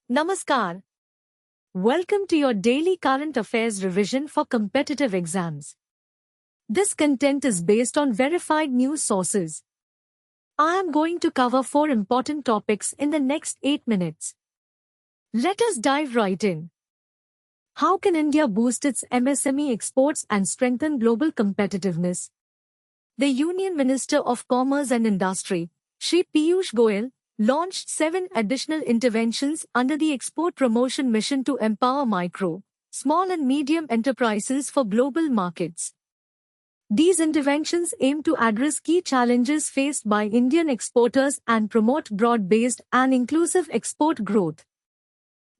Namaskar. Welcome to your daily current affairs revision for competitive exams. This content is based on verified news sources. I am going to cover 4 important topics in the next 8 minutes. Let us dive right in. How can India boost its MSME exports and strengthen global competitiveness? The Union Minister of Commerce and Industry, Shri Piyush Goyal, launched 7 additional interventions under the Export Promotion Mission to empower micro, small and medium enterprises for global markets. These interventions aim to address key challenges faced by Indian exporters and promote broad-based and inclusive export growth.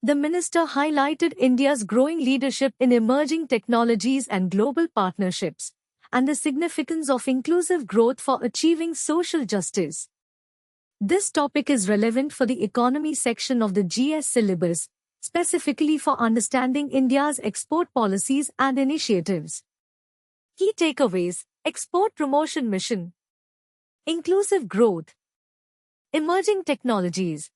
The minister highlighted India's growing leadership in emerging technologies and global partnerships, and the significance of inclusive growth for achieving social justice. This topic is relevant for the economy section of the GS syllabus, specifically for understanding India's export policies and initiatives. Key takeaways: Export Promotion Mission, Inclusive Growth, Emerging Technologies.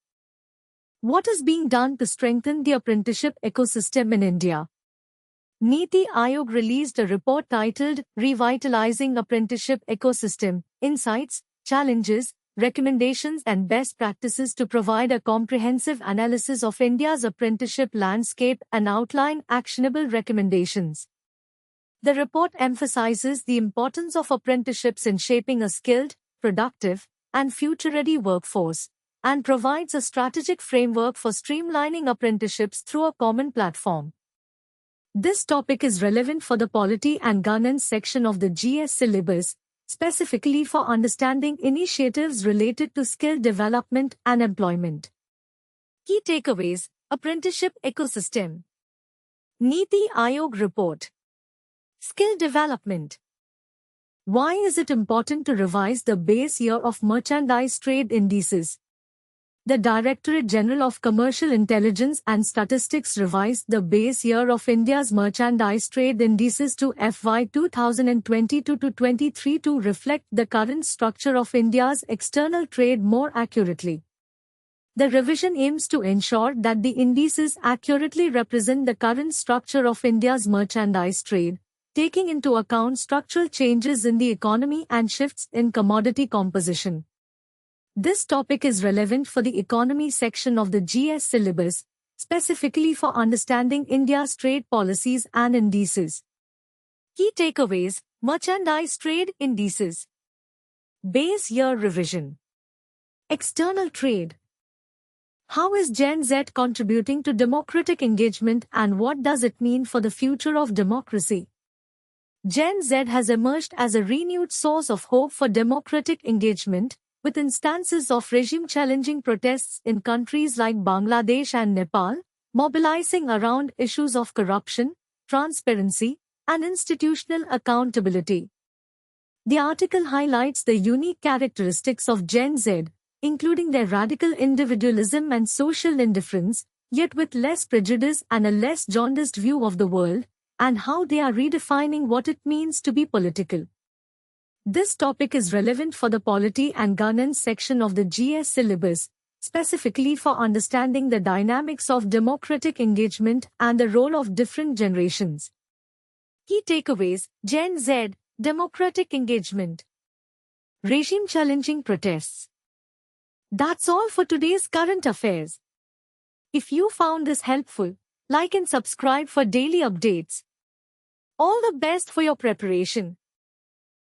What is being done to strengthen the apprenticeship ecosystem in India? Niti Aayog released a report titled Revitalizing Apprenticeship Ecosystem: Insights, Challenges, Recommendations and Best Practices to provide a comprehensive analysis of India's apprenticeship landscape and outline actionable recommendations. The report emphasizes the importance of apprenticeships in shaping a skilled, productive, and future-ready workforce, and provides a strategic framework for streamlining apprenticeships through a common platform. This topic is relevant for the Polity and Governance section of the GS syllabus, specifically for understanding initiatives related to skill development and employment. Key takeaways: Apprenticeship ecosystem. Niti Aayog report. Skill development. Why is it important to revise the base year of merchandise trade indices? The Directorate General of Commercial Intelligence and Statistics revised the base year of India's merchandise trade indices to FY 2022-23 to reflect the current structure of India's external trade more accurately. The revision aims to ensure that the indices accurately represent the current structure of India's merchandise trade, taking into account structural changes in the economy and shifts in commodity composition. This topic is relevant for the economy section of the GS syllabus, specifically for understanding India's trade policies and indices. Key takeaways: Merchandise trade indices. Base year revision. External trade. How is Gen Z contributing to democratic engagement and what does it mean for the future of democracy? Gen Z has emerged as a renewed source of hope for democratic engagement, with instances of regime-challenging protests in countries like Bangladesh and Nepal, mobilizing around issues of corruption, transparency, and institutional accountability. The article highlights the unique characteristics of Gen Z, including their radical individualism and social indifference, yet with less prejudice and a less jaundiced view of the world, and how they are redefining what it means to be political. This topic is relevant for the Polity and Governance section of the GS syllabus, specifically for understanding the dynamics of democratic engagement and the role of different generations. Key takeaways: Gen Z, democratic engagement, regime-challenging protests. That's all for today's current affairs. If you found this helpful, like and subscribe for daily updates. All the best for your preparation.